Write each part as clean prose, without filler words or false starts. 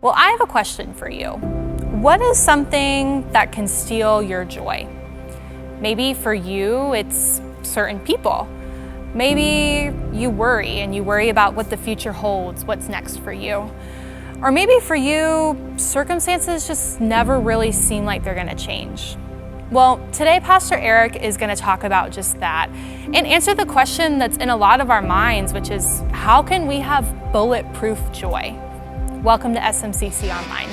Well, I have a question for you. What is something that can steal your joy? Maybe for you, it's certain people. Maybe you worry about what the future holds, what's next for you. Or maybe for you, circumstances just never really seem like they're gonna change. Well, today Pastor Eric is gonna talk about just that and answer the question that's in a lot of our minds, which is, how can we have bulletproof joy? Welcome to SMCC Online.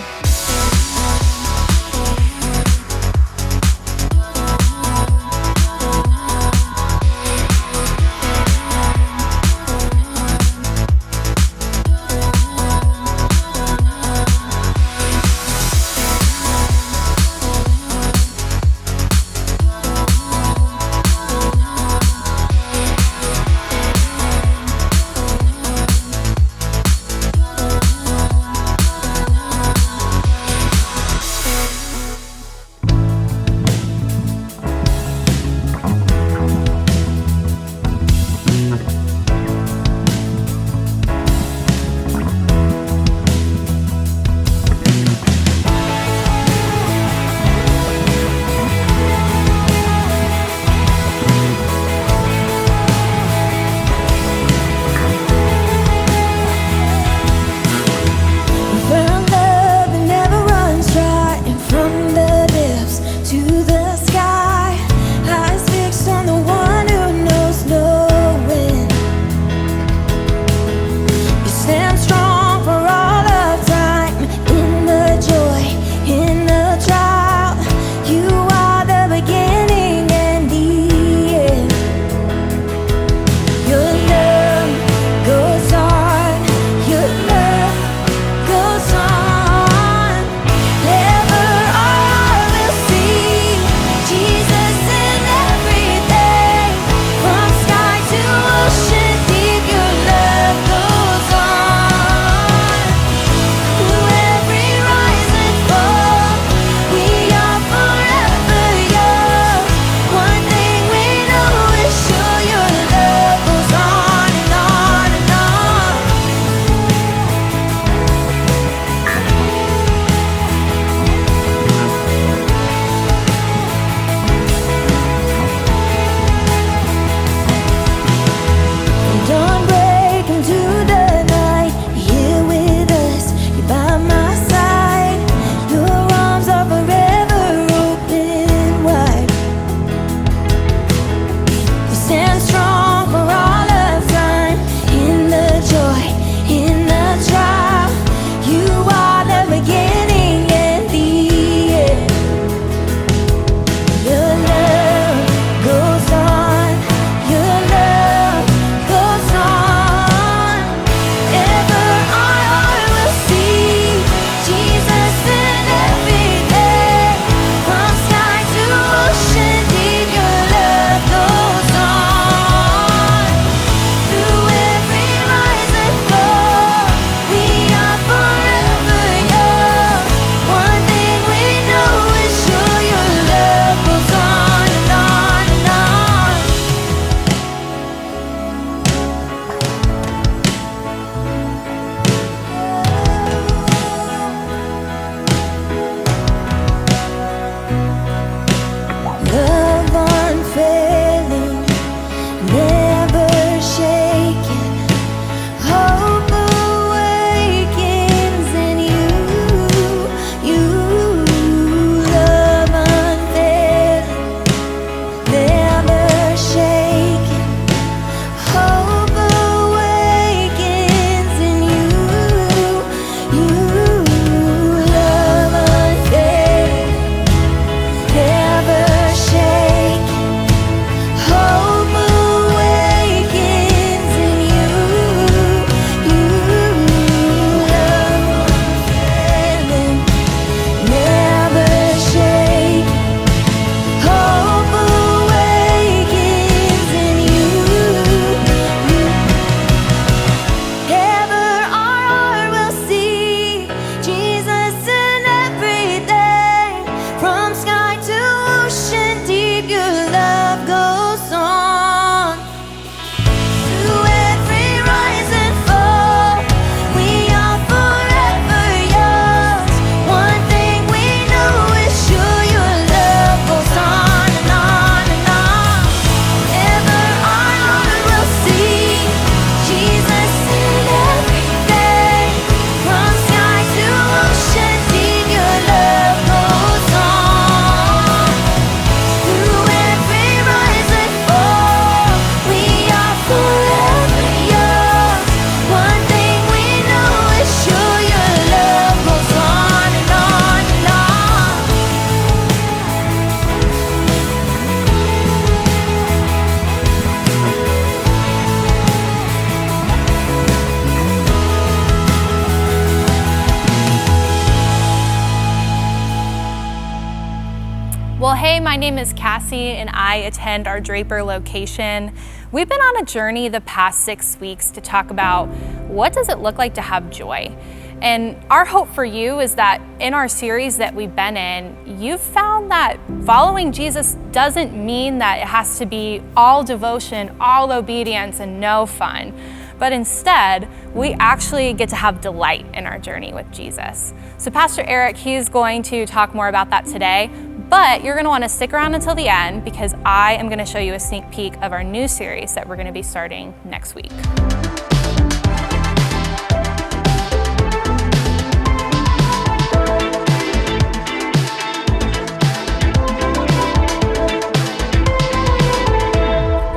Hey, my name is Cassie and I attend our Draper location. We've been on a journey the past 6 weeks to talk about what does it look like to have joy. And our hope for you is that in our series that we've been in, you've found that following Jesus doesn't mean that it has to be all devotion, all obedience, and no fun. But instead, we actually get to have delight in our journey with Jesus. So Pastor Eric, he's going to talk more about that today, but you're gonna wanna stick around until the end because I am gonna show you a sneak peek of our new series that we're gonna be starting next week.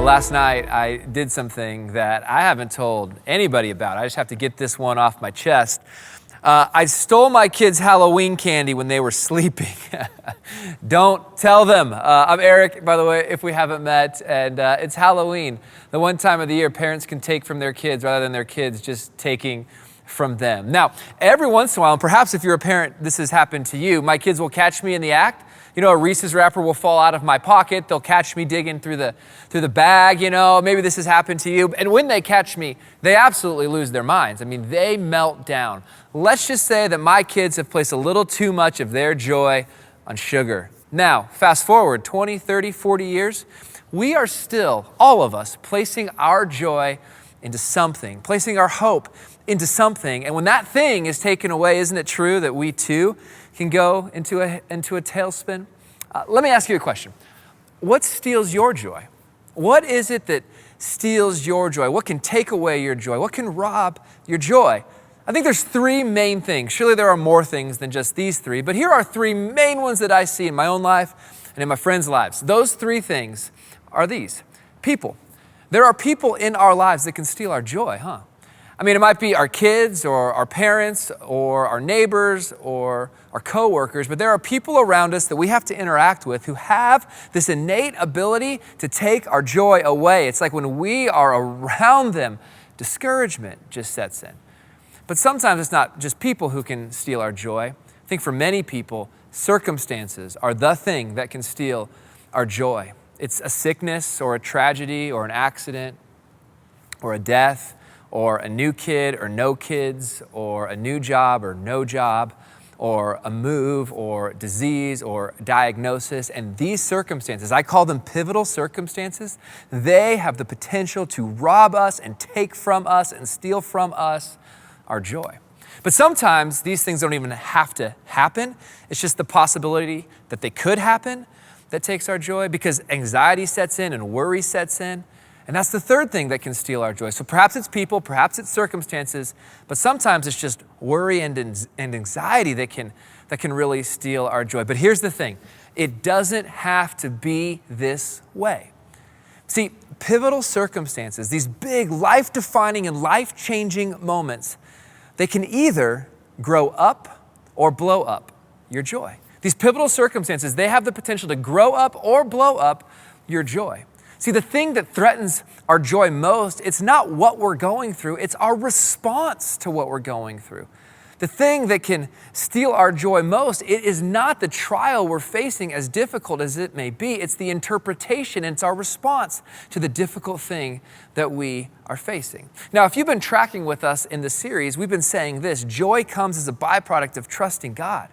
Last night, I did something that I haven't told anybody about. I just have to get this one off my chest. I stole my kids' Halloween candy when they were sleeping. Don't tell them. I'm Eric, by the way, if we haven't met, and it's Halloween, the one time of the year parents can take from their kids rather than their kids just taking from them. Now, every once in a while, and perhaps if you're a parent, this has happened to you, my kids will catch me in the act. You know, a Reese's wrapper will fall out of my pocket. They'll catch me digging through the bag, you know. Maybe this has happened to you. And when they catch me, they absolutely lose their minds. I mean, they melt down. Let's just say that my kids have placed a little too much of their joy on sugar. Now, fast forward 20, 30, 40 years, we are still, all of us, placing our joy into something, placing our hope into something. And when that thing is taken away, isn't it true that we too can go into a tailspin? Let me ask you a question. What steals your joy? What is it that steals your joy? What can take away your joy? What can rob your joy? I think there's three main things. Surely there are more things than just these three, but here are three main ones that I see in my own life and in my friends' lives. Those three things are these. People. There are people in our lives that can steal our joy, huh? I mean, it might be our kids or our parents or our neighbors or our coworkers, but there are people around us that we have to interact with who have this innate ability to take our joy away. It's like when we are around them, discouragement just sets in. But sometimes it's not just people who can steal our joy. I think for many people, circumstances are the thing that can steal our joy. It's a sickness or a tragedy or an accident or a death, or a new kid or no kids, or a new job or no job, or a move or disease or diagnosis. And these circumstances, I call them pivotal circumstances, they have the potential to rob us and take from us and steal from us our joy. But sometimes these things don't even have to happen. It's just the possibility that they could happen that takes our joy, because anxiety sets in and worry sets in. And that's the third thing that can steal our joy. So perhaps it's people, perhaps it's circumstances, but sometimes it's just worry and anxiety that can really steal our joy. But here's the thing, it doesn't have to be this way. See, pivotal circumstances, these big life-defining and life-changing moments, they can either grow up or blow up your joy. These pivotal circumstances, they have the potential to grow up or blow up your joy. See, the thing that threatens our joy most, it's not what we're going through, it's our response to what we're going through. The thing that can steal our joy most, it is not the trial we're facing, as difficult as it may be, it's the interpretation, and it's our response to the difficult thing that we are facing. Now, if you've been tracking with us in the series, we've been saying this: joy comes as a byproduct of trusting God.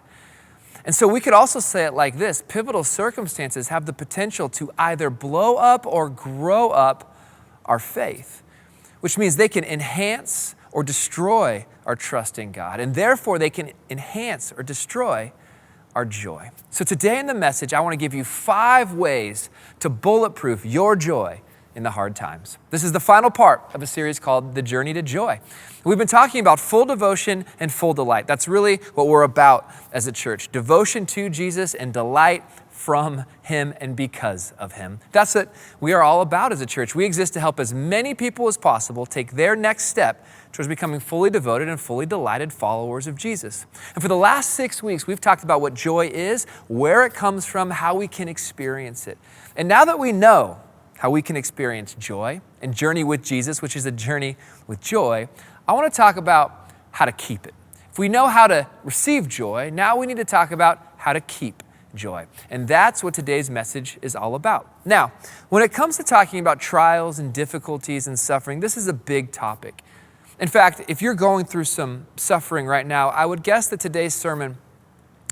And so we could also say it like this: pivotal circumstances have the potential to either blow up or grow up our faith, which means they can enhance or destroy our trust in God, and therefore they can enhance or destroy our joy. So today in the message, I want to give you 5 ways to bulletproof your joy in the hard times. This is the final part of a series called The Journey to Joy. We've been talking about full devotion and full delight. That's really what we're about as a church. Devotion to Jesus and delight from Him and because of Him. That's what we are all about as a church. We exist to help as many people as possible take their next step towards becoming fully devoted and fully delighted followers of Jesus. And for the last 6 weeks, we've talked about what joy is, where it comes from, how we can experience it. And now that we know how we can experience joy and journey with Jesus, which is a journey with joy, I want to talk about how to keep it. If we know how to receive joy, now we need to talk about how to keep joy. And that's what today's message is all about. Now, when it comes to talking about trials and difficulties and suffering, this is a big topic. In fact, if you're going through some suffering right now, I would guess that today's sermon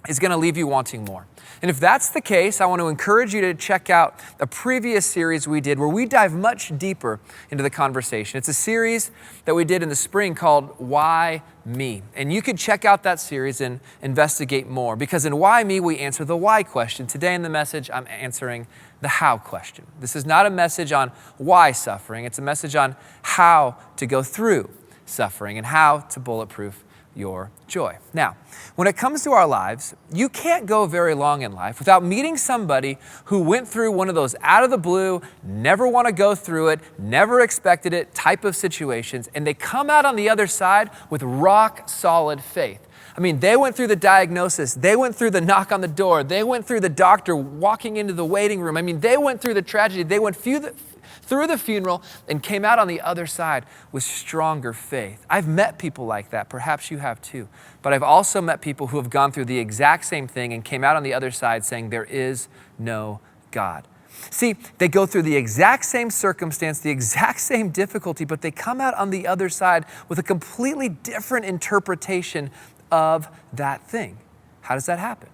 is going to leave you wanting more. And if that's the case, I want to encourage you to check out a previous series we did where we dive much deeper into the conversation. It's a series that we did in the spring called Why Me? And you could check out that series and investigate more, because in Why Me, we answer the why question. Today in the message, I'm answering the how question. This is not a message on why suffering. It's a message on how to go through suffering and how to bulletproof your joy. Now, when it comes to our lives, you can't go very long in life without meeting somebody who went through one of those out of the blue, never want to go through it, never expected it type of situations, and they come out on the other side with rock solid faith. I mean, they went through the diagnosis, they went through the knock on the door, they went through the doctor walking into the waiting room. I mean, they went through the tragedy, they went through the funeral and came out on the other side with stronger faith. I've met people like that. Perhaps you have too. But I've also met people who have gone through the exact same thing and came out on the other side saying there is no God. See, they go through the exact same circumstance, the exact same difficulty, but they come out on the other side with a completely different interpretation of that thing. How does that happen?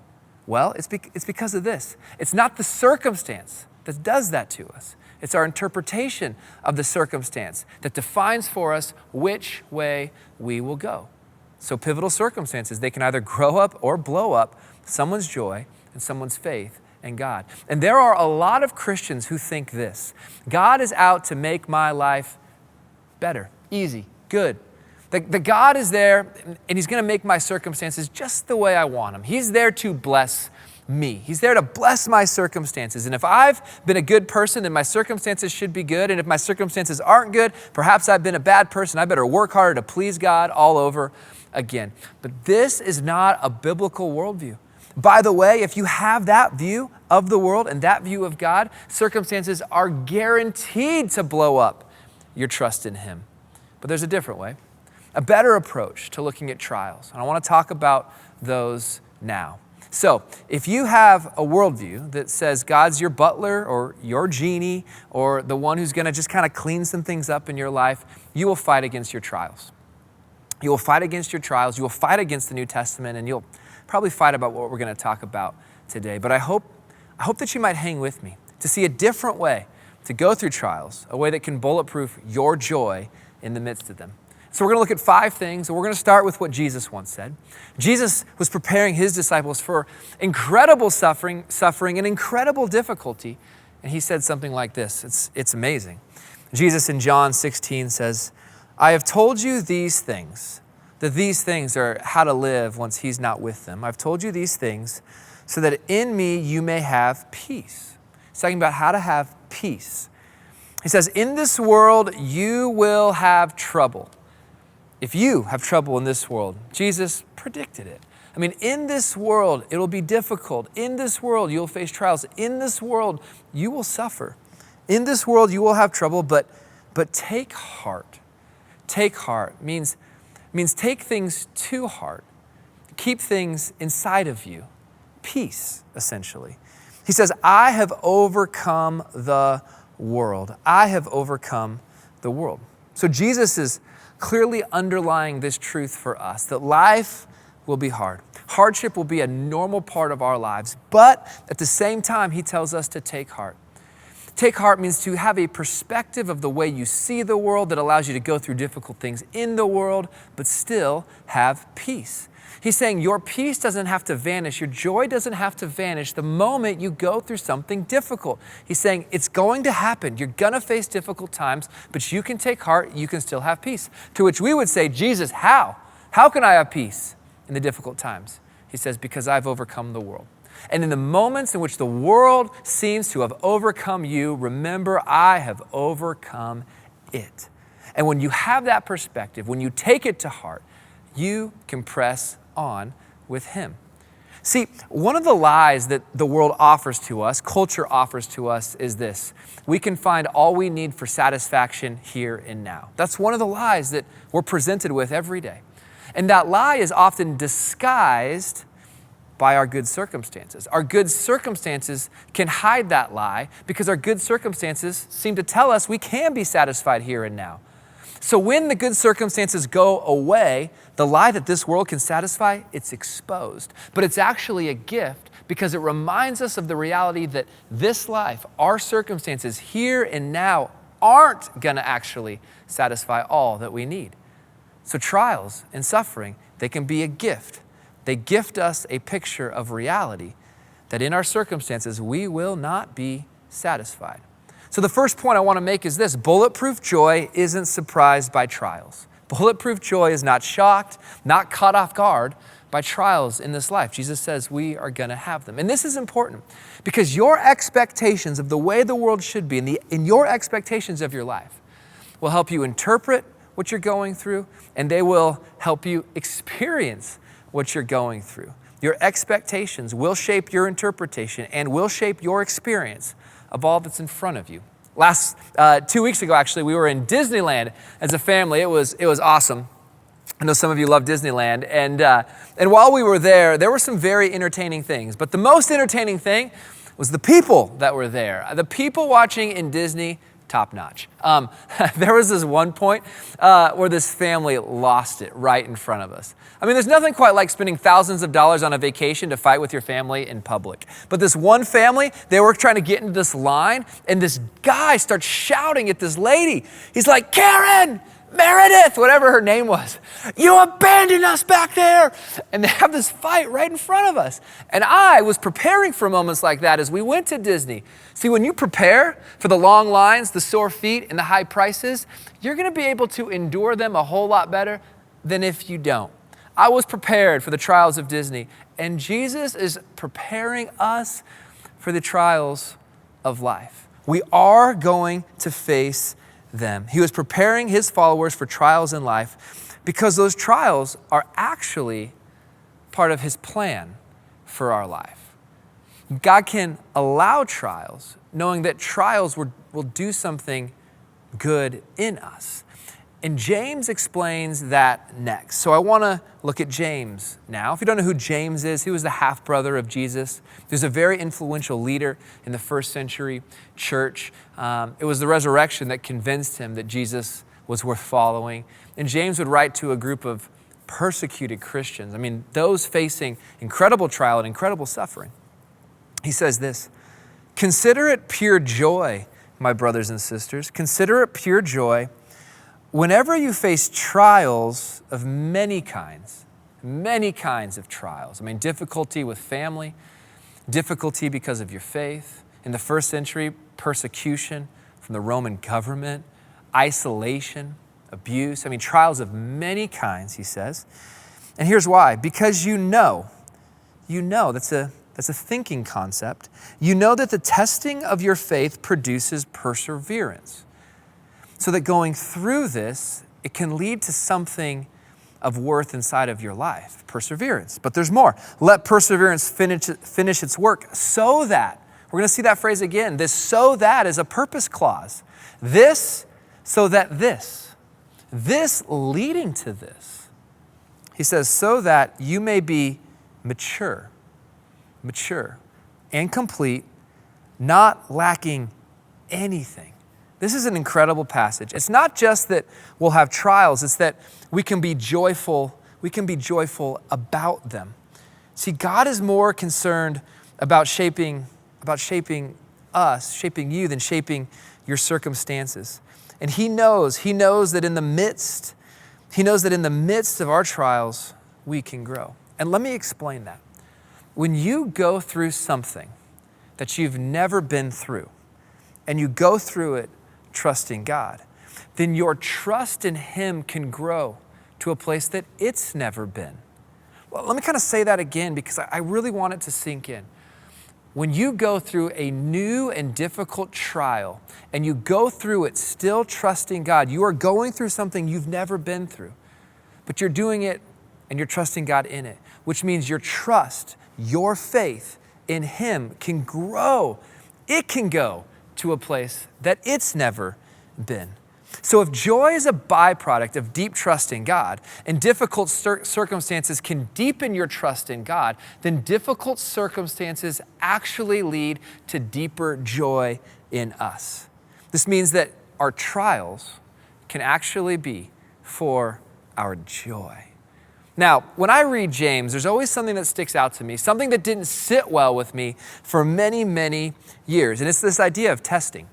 Well, it's because of this. It's not the circumstance that does that to us. It's our interpretation of the circumstance that defines for us which way we will go. So pivotal circumstances, they can either grow up or blow up someone's joy and someone's faith in God. And there are a lot of Christians who think this: God is out to make my life better, easy, good. The God is there and he's going to make my circumstances just the way I want them. He's there to bless me. He's there to bless my circumstances. And if I've been a good person, then my circumstances should be good. And if my circumstances aren't good, perhaps I've been a bad person. I better work harder to please God all over again. But this is not a biblical worldview. By the way, if you have that view of the world and that view of God, circumstances are guaranteed to blow up your trust in him. But there's a different way, a better approach to looking at trials. And I want to talk about those now. So if you have a worldview that says God's your butler or your genie or the one who's going to just kind of clean some things up in your life, you will fight against your trials. You will fight against your trials. You will fight against the New Testament, and you'll probably fight about what we're going to talk about today. But I hope that you might hang with me to see a different way to go through trials, a way that can bulletproof your joy in the midst of them. So we're going to look at 5 things, and we're going to start with what Jesus once said. Jesus was preparing his disciples for incredible suffering and incredible difficulty, and he said something like this. It's amazing. Jesus in John 16 says, I have told you these things, that these things are how to live once he's not with them. I've told you these things so that in me you may have peace. He's talking about how to have peace. He says, in this world you will have trouble. If you have trouble in this world, Jesus predicted it. I mean, in this world, it'll be difficult. In this world, you'll face trials. In this world, you will suffer. In this world, you will have trouble, but take heart. Take heart means take things to heart. Keep things inside of you. Peace, essentially. He says, I have overcome the world. I have overcome the world. So Jesus is clearly underlying this truth for us, that life will be hard. Hardship will be a normal part of our lives, but at the same time, he tells us to take heart. Take heart means to have a perspective of the way you see the world that allows you to go through difficult things in the world, but still have peace. He's saying your peace doesn't have to vanish. Your joy doesn't have to vanish the moment you go through something difficult. He's saying it's going to happen. You're going to face difficult times, but you can take heart. You can still have peace. To which we would say, Jesus, how? How can I have peace in the difficult times? He says, because I've overcome the world. And in the moments in which the world seems to have overcome you, remember, I have overcome it. And when you have that perspective, when you take it to heart, you can press on with him. See, one of the lies that the world offers to us, culture offers to us, is this: we can find all we need for satisfaction here and now. That's one of the lies that we're presented with every day. And that lie is often disguised by our good circumstances. Our good circumstances can hide that lie because our good circumstances seem to tell us we can be satisfied here and now. So when the good circumstances go away, the lie that this world can satisfy, it's exposed. But it's actually a gift because it reminds us of the reality that this life, our circumstances here and now, aren't going to actually satisfy all that we need. So trials and suffering, they can be a gift. They gift us a picture of reality that in our circumstances, we will not be satisfied. So the first point I want to make is this: bulletproof joy isn't surprised by trials. Bulletproof joy is not shocked, not caught off guard by trials in this life. Jesus says we are going to have them. And this is important because your expectations of the way the world should be and your expectations of your life will help you interpret what you're going through, and they will help you experience what you're going through. Your expectations will shape your interpretation and will shape your experience of all that's in front of you. 2 weeks ago, actually, we were in Disneyland as a family. It was awesome. I know some of you love Disneyland. And while we were there were some very entertaining things. But the most entertaining thing was the people that were there. The people watching in Disney, top notch. There was this one point where this family lost it right in front of us. I mean, there's nothing quite like spending thousands of dollars on a vacation to fight with your family in public. But this one family, they were trying to get into this line, and this guy starts shouting at this lady. He's like, "Karen, Meredith," whatever her name was, "you abandoned us back there." And they have this fight right in front of us. And I was preparing for moments like that as we went to Disney. See, when you prepare for the long lines, the sore feet, and the high prices, you're going to be able to endure them a whole lot better than if you don't. I was prepared for the trials of Disney, and Jesus is preparing us for the trials of life. We are going to face them. He was preparing his followers for trials in life because those trials are actually part of his plan for our life. God can allow trials knowing that trials will do something good in us. And James explains that next. So I want to look at James now. If you don't know who James is, he was the half-brother of Jesus. He was a very influential leader in the first century church. It was the resurrection that convinced him that Jesus was worth following. And James would write to a group of persecuted Christians. I mean, those facing incredible trial and incredible suffering. He says this: "Consider it pure joy, my brothers and sisters. Consider it pure joy whenever you face trials of many kinds of trials." I mean, difficulty with family, difficulty because of your faith. In the first century, persecution from the Roman government, isolation, abuse. I mean, trials of many kinds, he says. And here's why. Because you know, that's a thinking concept. You know that the testing of your faith produces perseverance. So that going through this, it can lead to something of worth inside of your life, perseverance. But there's more. Let perseverance finish its work so that, we're going to see that phrase again, this "so that" is a purpose clause. This, so that this leading to this. He says, so that you may be mature and complete, not lacking anything. This is an incredible passage. It's not just that we'll have trials, it's that we can be joyful about them. See, God is more concerned about shaping us, shaping you, than shaping your circumstances. And He knows that in the midst of our trials, we can grow. And let me explain that. When you go through something that you've never been through, and you go through it trusting God, then your trust in Him can grow to a place that it's never been. Well, let me kind of say that again because I really want it to sink in. When you go through a new and difficult trial and you go through it still trusting God, you are going through something you've never been through, but you're doing it and you're trusting God in it, which means your trust, your faith in Him can grow. It can go to a place that it's never been. So if joy is a byproduct of deep trust in God, and difficult circumstances can deepen your trust in God, then difficult circumstances actually lead to deeper joy in us. This means that our trials can actually be for our joy. Now, when I read James, there's always something that sticks out to me, something that didn't sit well with me for many, many years, and it's this idea of testing.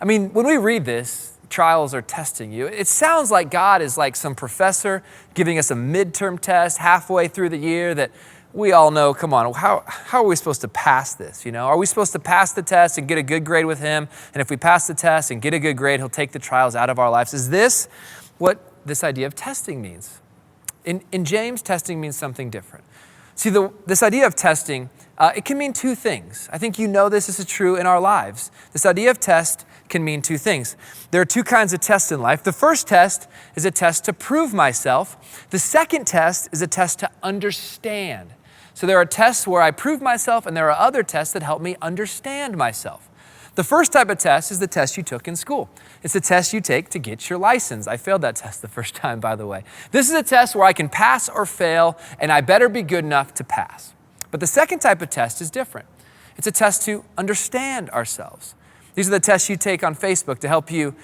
I mean, when we read this, trials are testing you, it sounds like God is like some professor giving us a midterm test halfway through the year that we all know, come on, how are we supposed to pass this? You know, are we supposed to pass the test and get a good grade with him? And if we pass the test and get a good grade, he'll take the trials out of our lives. Is this what this idea of testing means? In James, testing means something different. See, this idea of testing, it can mean two things. I think you know this is true in our lives. This idea of test can mean two things. There are two kinds of tests in life. The first test is a test to prove myself. The second test is a test to understand. So there are tests where I prove myself, and there are other tests that help me understand myself. The first type of test is the test you took in school. It's a test you take to get your license. I failed that test the first time, by the way. This is a test where I can pass or fail, and I better be good enough to pass. But the second type of test is different. It's a test to understand ourselves. These are the tests you take on Facebook to help you,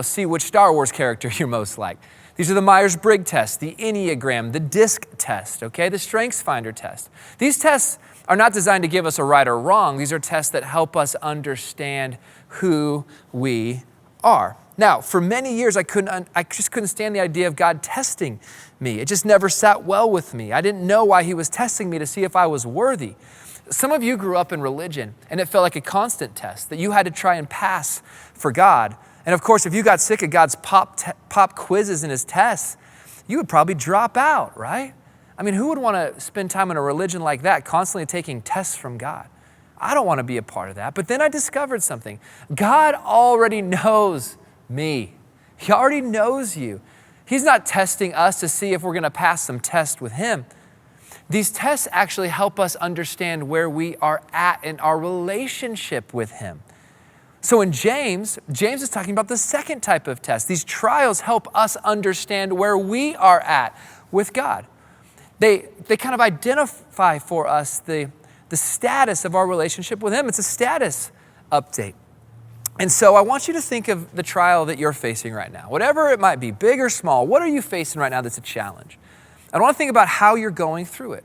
see which Star Wars character you're most like. These are the Myers-Briggs test, the Enneagram, the DISC test, okay, the StrengthsFinder test. These tests are not designed to give us a right or wrong. These are tests that help us understand who we are. Now, for many years, I just couldn't stand the idea of God testing me. It just never sat well with me. I didn't know why he was testing me to see if I was worthy. Some of you grew up in religion, and it felt like a constant test that you had to try and pass for God. And of course, if you got sick of God's pop quizzes and his tests, you would probably drop out, right? I mean, who would want to spend time in a religion like that, constantly taking tests from God? I don't want to be a part of that. But then I discovered something. God already knows me. He already knows you. He's not testing us to see if we're going to pass some test with him. These tests actually help us understand where we are at in our relationship with him. So in James is talking about the second type of test. These trials help us understand where we are at with God. They kind of identify for us the status of our relationship with him. It's a status update. And so I want you to think of the trial that you're facing right now. Whatever it might be, big or small, what are you facing right now that's a challenge? I want to think about how you're going through it.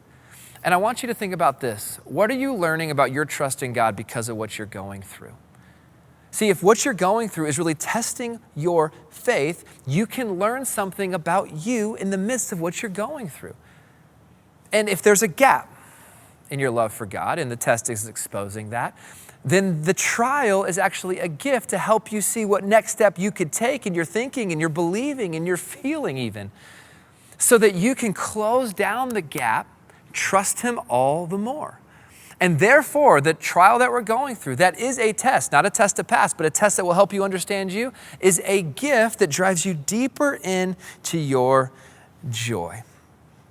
And I want you to think about this. What are you learning about your trust in God because of what you're going through? See, if what you're going through is really testing your faith, you can learn something about you in the midst of what you're going through. And if there's a gap in your love for God, and the test is exposing that, then the trial is actually a gift to help you see what next step you could take in your thinking and your believing and your feeling even, so that you can close down the gap, trust him all the more. And therefore, the trial that we're going through, that is a test, not a test to pass, but a test that will help you understand you, is a gift that drives you deeper into your joy.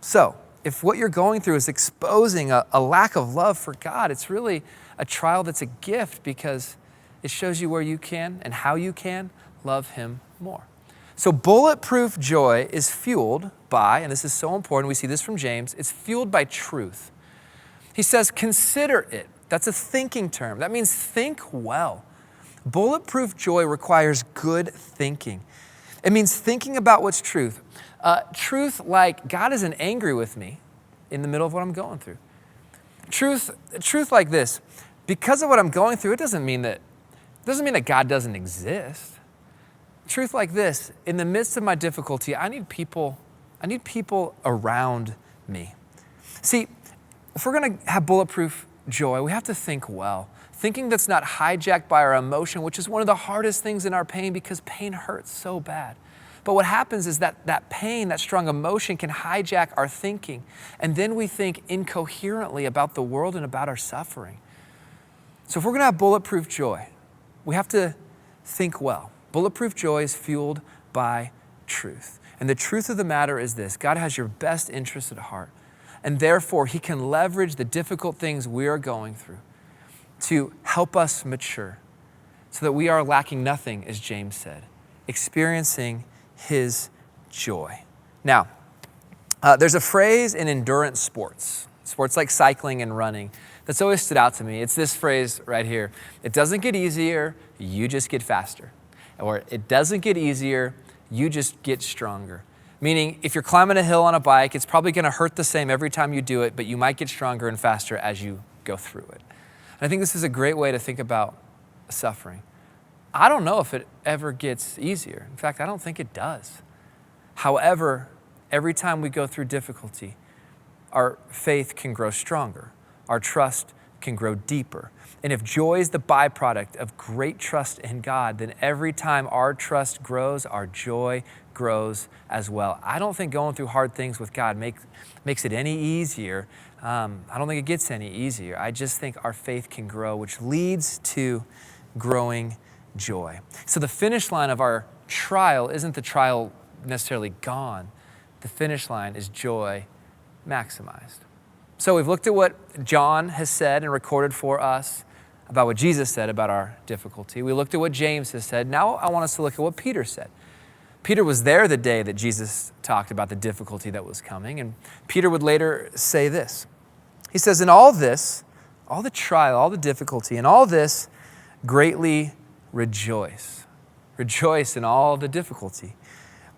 So, if what you're going through is exposing a lack of love for God, it's really a trial that's a gift because it shows you where you can and how you can love him more. So bulletproof joy is fueled by, and this is so important, we see this from James, it's fueled by truth. He says, consider it. That's a thinking term. That means think well. Bulletproof joy requires good thinking. It means thinking about what's truth. Truth like God isn't angry with me in the middle of what I'm going through. Truth like this, because of what I'm going through, it doesn't mean that God doesn't exist. Truth like this, in the midst of my difficulty, I need people around me. See, if we're going to have bulletproof joy, we have to think well. Thinking that's not hijacked by our emotion, which is one of the hardest things in our pain because pain hurts so bad. But what happens is that pain, that strong emotion can hijack our thinking. And then we think incoherently about the world and about our suffering. So if we're going to have bulletproof joy, we have to think well. Bulletproof joy is fueled by truth. And the truth of the matter is this: God has your best interest at heart. And therefore, he can leverage the difficult things we are going through to help us mature so that we are lacking nothing, as James said, experiencing his joy. Now, there's a phrase in endurance sports like cycling and running, that's always stood out to me. It's this phrase right here. It doesn't get easier, you just get faster. Or it doesn't get easier, you just get stronger. Meaning, if you're climbing a hill on a bike, it's probably gonna hurt the same every time you do it, but you might get stronger and faster as you go through it. And I think this is a great way to think about suffering. I don't know if it ever gets easier. In fact, I don't think it does. However, every time we go through difficulty, our faith can grow stronger. Our trust can grow deeper. And if joy is the byproduct of great trust in God, then every time our trust grows, our joy grows as well. I don't think going through hard things with God makes it any easier. I don't think it gets any easier. I just think our faith can grow, which leads to growing joy. So the finish line of our trial isn't the trial necessarily gone. The finish line is joy maximized. So we've looked at what John has said and recorded for us about what Jesus said about our difficulty. We looked at what James has said. Now I want us to look at what Peter said. Peter was there the day that Jesus talked about the difficulty that was coming, and Peter would later say this. He says, in all this, all the trial, all the difficulty, in all this, greatly rejoice. Rejoice in all the difficulty.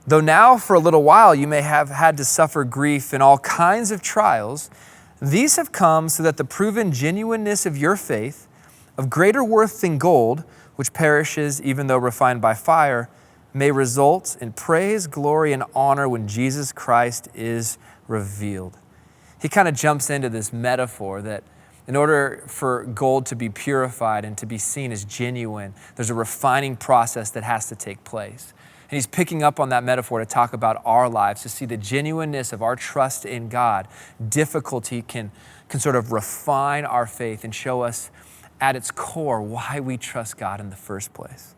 Though now for a little while you may have had to suffer grief in all kinds of trials, these have come so that the proven genuineness of your faith, of greater worth than gold, which perishes even though refined by fire, may result in praise, glory, and honor when Jesus Christ is revealed. He kind of jumps into this metaphor that in order for gold to be purified and to be seen as genuine, there's a refining process that has to take place. And he's picking up on that metaphor to talk about our lives, to see the genuineness of our trust in God. Difficulty can sort of refine our faith and show us at its core why we trust God in the first place.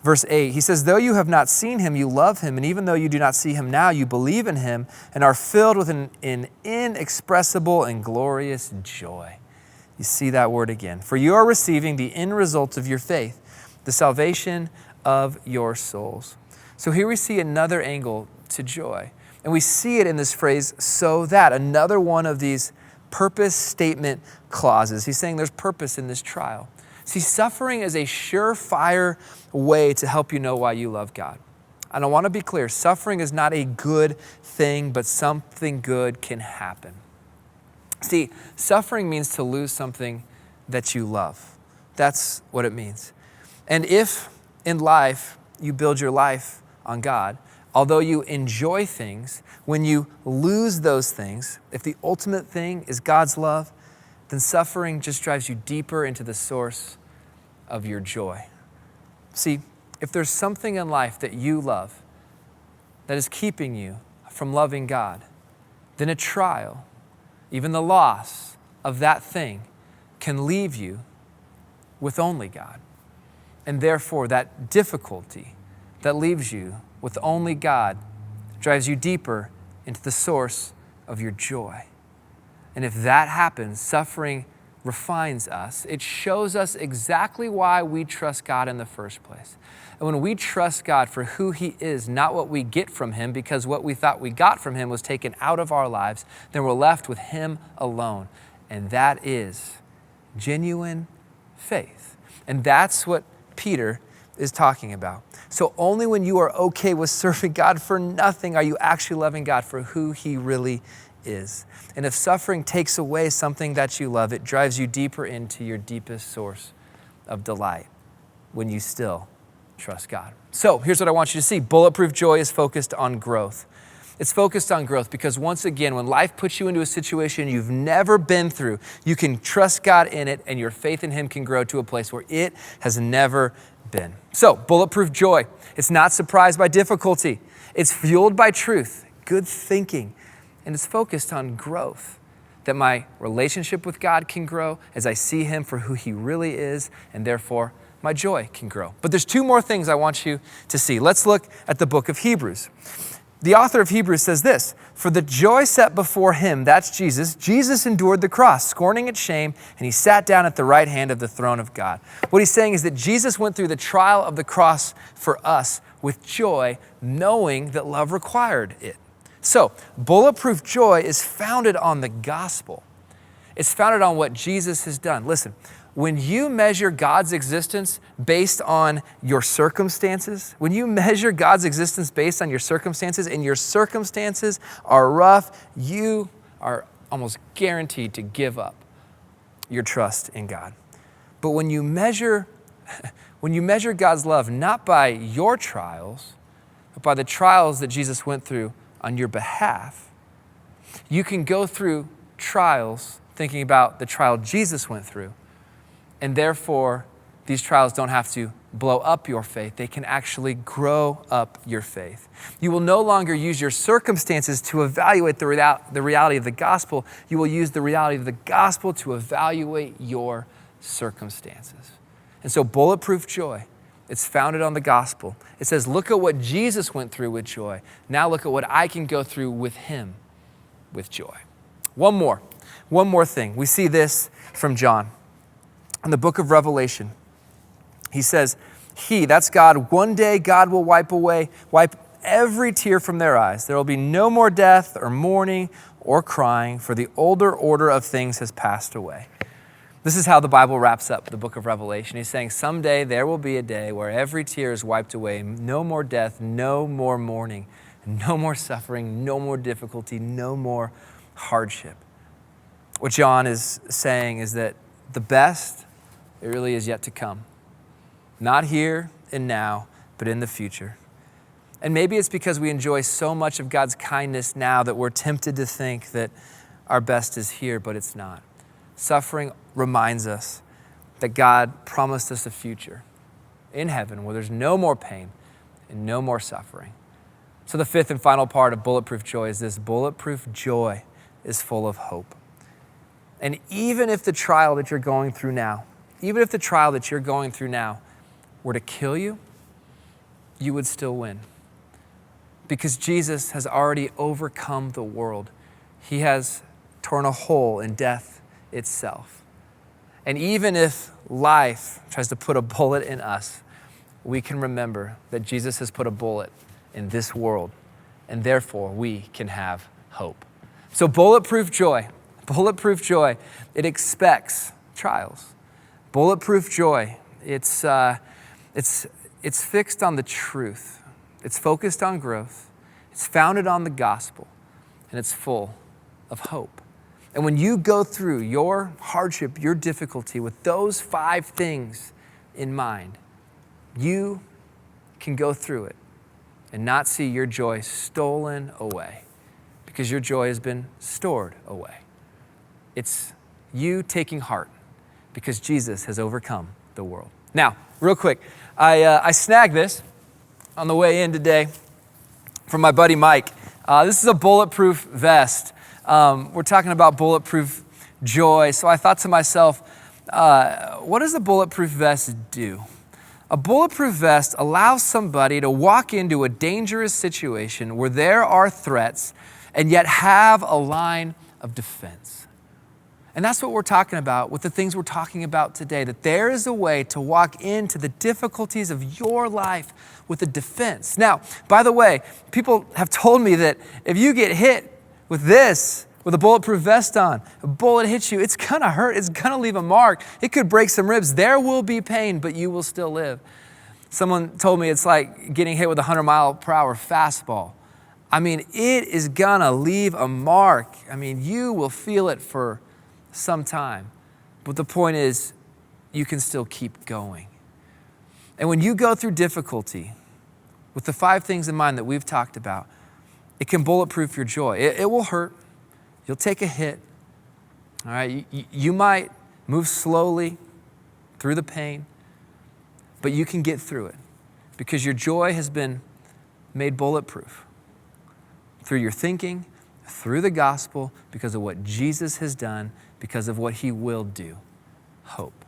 Verse 8, he says, though you have not seen him, you love him. And even though you do not see him now, you believe in him and are filled with an inexpressible and glorious joy. You see that word again. For you are receiving the end result of your faith, the salvation of your souls. So here we see another angle to joy. And we see it in this phrase, so that, another one of these purpose statement clauses. He's saying there's purpose in this trial. See, suffering is a surefire way to help you know why you love God. And I want to be clear, suffering is not a good thing, but something good can happen. See, suffering means to lose something that you love. That's what it means. And if in life you build your life on God, although you enjoy things, when you lose those things, if the ultimate thing is God's love, then suffering just drives you deeper into the source of your joy. See, if there's something in life that you love that is keeping you from loving God, then a trial, even the loss of that thing, can leave you with only God. And therefore, that difficulty that leaves you with only God drives you deeper into the source of your joy. And if that happens, suffering refines us. It shows us exactly why we trust God in the first place. And when we trust God for who he is, not what we get from him, because what we thought we got from him was taken out of our lives, then we're left with him alone. And that is genuine faith. And that's what Peter is talking about. So only when you are okay with serving God for nothing are you actually loving God for who he really is. And if suffering takes away something that you love, it drives you deeper into your deepest source of delight when you still trust God. So here's what I want you to see. Bulletproof Joy is focused on growth. It's focused on growth because once again, when life puts you into a situation you've never been through, you can trust God in it and your faith in him can grow to a place where it has never been. So, Bulletproof Joy. It's not surprised by difficulty. It's fueled by truth, good thinking, and it's focused on growth. That my relationship with God can grow as I see him for who he really is, and therefore my joy can grow. But there's two more things I want you to see. Let's look at the book of Hebrews. The author of Hebrews says this, for the joy set before him, that's Jesus endured the cross, scorning its shame, and he sat down at the right hand of the throne of God. What he's saying is that Jesus went through the trial of the cross for us. with joy, knowing that love required it. So, bulletproof joy is founded on the gospel. It's founded on what Jesus has done. Listen, when you measure God's existence based on your circumstances, when you measure God's existence based on your circumstances, and your circumstances are rough, you are almost guaranteed to give up your trust in God. But when you measure God's love not by your trials, but by the trials that Jesus went through on your behalf, you can go through trials thinking about the trial Jesus went through, and therefore these trials don't have to blow up your faith. They can actually grow up your faith. You will no longer use your circumstances to evaluate the reality of the gospel. You will use the reality of the gospel to evaluate your circumstances. And so bulletproof joy, it's founded on the gospel. It says, look at what Jesus went through with joy. Now look at what I can go through with him with joy. One more thing. We see this from John. In the book of Revelation, he says, that's God, one day God will wipe every tear from their eyes. There will be no more death or mourning or crying, for the older order of things has passed away. This is how the Bible wraps up the book of Revelation. He's saying someday there will be a day where every tear is wiped away, no more death, no more mourning, no more suffering, no more difficulty, no more hardship. What John is saying is that the best, it really is yet to come. Not here and now, but in the future. And maybe it's because we enjoy so much of God's kindness now that we're tempted to think that our best is here, but it's not. Suffering reminds us that God promised us a future in heaven where there's no more pain and no more suffering. So the fifth and final part of bulletproof joy is this: bulletproof joy is full of hope. And even if the trial that you're going through now were to kill you, you would still win. Because Jesus has already overcome the world. He has torn a hole in death itself. And even if life tries to put a bullet in us, we can remember that Jesus has put a bullet in this world, and therefore we can have hope. So bulletproof joy, it expects trials. Bulletproof joy, it's fixed on the truth. It's focused on growth. It's founded on the gospel, and it's full of hope. And when you go through your hardship, your difficulty with those 5 things in mind, you can go through it and not see your joy stolen away, because your joy has been stored away. It's you taking heart because Jesus has overcome the world. Now, real quick, I snagged this on the way in today from my buddy Mike. This is a bulletproof vest. We're talking about bulletproof joy. So I thought to myself, what does a bulletproof vest do? A bulletproof vest allows somebody to walk into a dangerous situation where there are threats and yet have a line of defense. And that's what we're talking about with the things we're talking about today, that there is a way to walk into the difficulties of your life with a defense. Now, by the way, people have told me that if you get hit with a bulletproof vest on, a bullet hits you, it's gonna hurt, it's gonna leave a mark. It could break some ribs. There will be pain, but you will still live. Someone told me it's like getting hit with a 100-mile-per-hour fastball. I mean, it is gonna leave a mark. I mean, you will feel it for some time. But the point is, you can still keep going. And when you go through difficulty with the 5 things in mind that we've talked about, it can bulletproof your joy. It will hurt. You'll take a hit. All right, you might move slowly through the pain, but you can get through it because your joy has been made bulletproof through your thinking, through the gospel, because of what Jesus has done, because of what he will do. Hope.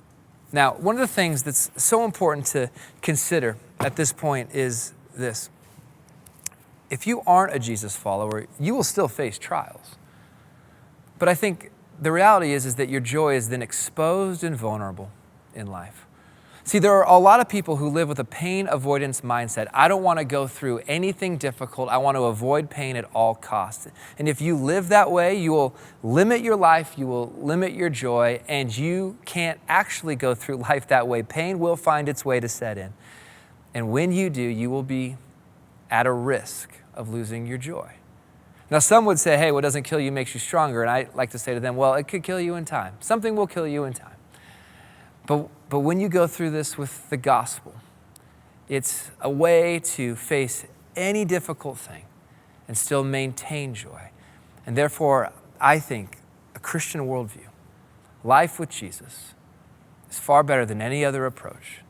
Now, one of the things that's so important to consider at this point is this. If you aren't a Jesus follower, you will still face trials. But I think the reality is that your joy is then exposed and vulnerable in life. See, there are a lot of people who live with a pain avoidance mindset. I don't want to go through anything difficult. I want to avoid pain at all costs. And if you live that way, you will limit your life, you will limit your joy, and you can't actually go through life that way. Pain will find its way to set in. And when you do, you will be at a risk of losing your joy. Now, some would say, hey, what doesn't kill you makes you stronger. And I like to say to them, well, it could kill you in time. Something will kill you in time. But when you go through this with the gospel, it's a way to face any difficult thing and still maintain joy. And therefore, I think a Christian worldview, life with Jesus, is far better than any other approach,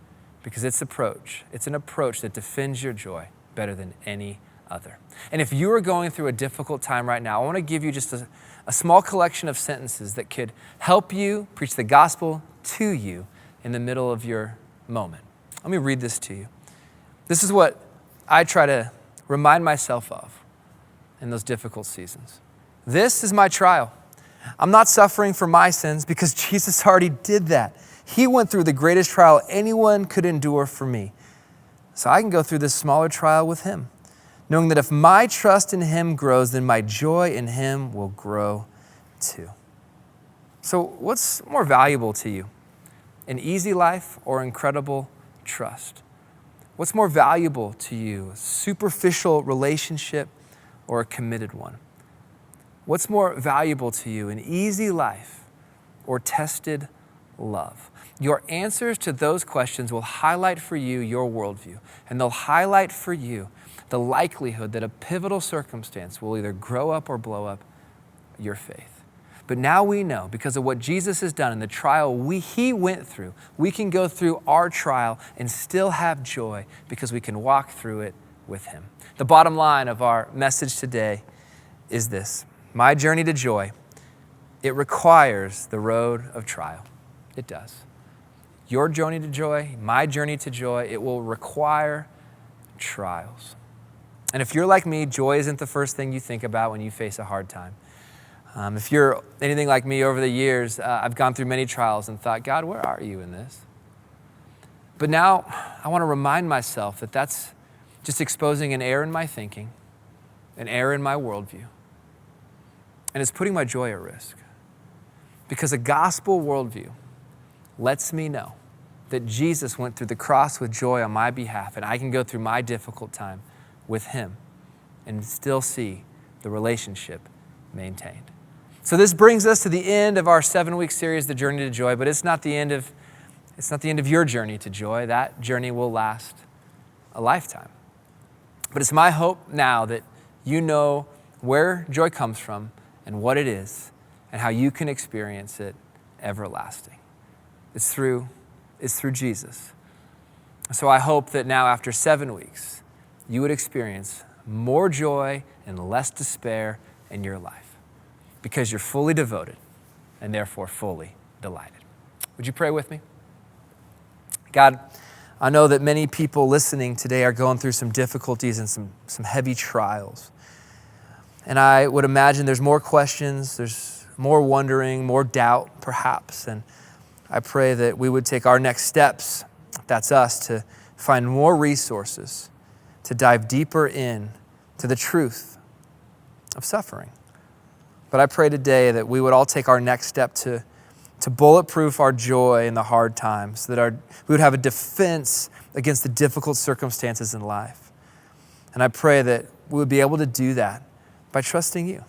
because it's an approach that defends your joy better than any other. And if you are going through a difficult time right now, I want to give you just a small collection of sentences that could help you preach the gospel to you in the middle of your moment. Let me read this to you. This is what I try to remind myself of in those difficult seasons. This is my trial. I'm not suffering for my sins because Jesus already did that. He went through the greatest trial anyone could endure for me. So I can go through this smaller trial with him, knowing that if my trust in him grows, then my joy in him will grow too. So what's more valuable to you? An easy life or incredible trust? What's more valuable to you? A superficial relationship or a committed one? What's more valuable to you? An easy life or tested love? Your answers to those questions will highlight for you your worldview, and they'll highlight for you the likelihood that a pivotal circumstance will either grow up or blow up your faith. But now we know, because of what Jesus has done in the trial he went through, we can go through our trial and still have joy because we can walk through it with him. The bottom line of our message today is this: my journey to joy, it requires the road of trial. It does. Your journey to joy, my journey to joy, it will require trials. And if you're like me, joy isn't the first thing you think about when you face a hard time. If you're anything like me over the years, I've gone through many trials and thought, God, where are you in this? But now I want to remind myself that that's just exposing an error in my thinking, an error in my worldview, and it's putting my joy at risk. Because a gospel worldview lets me know that Jesus went through the cross with joy on my behalf, and I can go through my difficult time with him and still see the relationship maintained. So this brings us to the end of our 7-week series, The Journey to Joy, but it's not the end of your journey to joy. That journey will last a lifetime. But it's my hope now that you know where joy comes from and what it is and how you can experience it everlasting. It's through Jesus. So I hope that now after 7 weeks, you would experience more joy and less despair in your life because you're fully devoted and therefore fully delighted. Would you pray with me? God, I know that many people listening today are going through some difficulties and some heavy trials. And I would imagine there's more questions, there's more wondering, more doubt perhaps. And I pray that we would take our next steps, that's us, to find more resources to dive deeper in to the truth of suffering. But I pray today that we would all take our next step to bulletproof our joy in the hard times, so that we would have a defense against the difficult circumstances in life. And I pray that we would be able to do that by trusting you,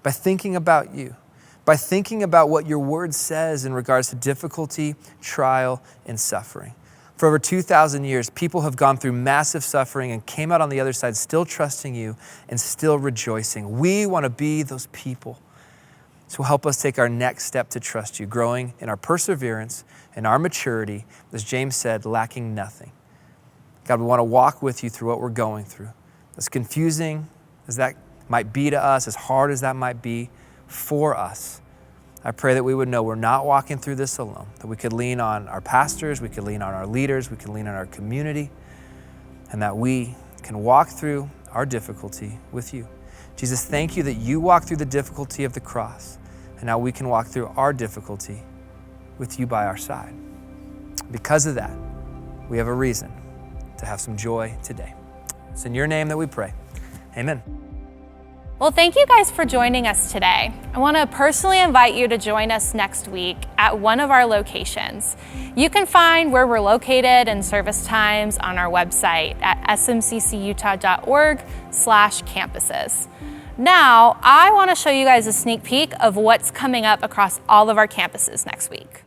by thinking about you, by thinking about what your word says in regards to difficulty, trial, and suffering. For over 2,000 years, people have gone through massive suffering and came out on the other side still trusting you and still rejoicing. We want to be those people. So help us take our next step to trust you, growing in our perseverance and our maturity, as James said, lacking nothing. God, we want to walk with you through what we're going through. As confusing as that might be to us, as hard as that might be for us, I pray that we would know we're not walking through this alone, that we could lean on our pastors, we could lean on our leaders, we could lean on our community, and that we can walk through our difficulty with you. Jesus, thank you that you walked through the difficulty of the cross, and now we can walk through our difficulty with you by our side. Because of that, we have a reason to have some joy today. It's in your name that we pray. Amen. Well, thank you guys for joining us today. I want to personally invite you to join us next week at one of our locations. You can find where we're located and service times on our website at smccutah.org/campuses. Now, I want to show you guys a sneak peek of what's coming up across all of our campuses next week.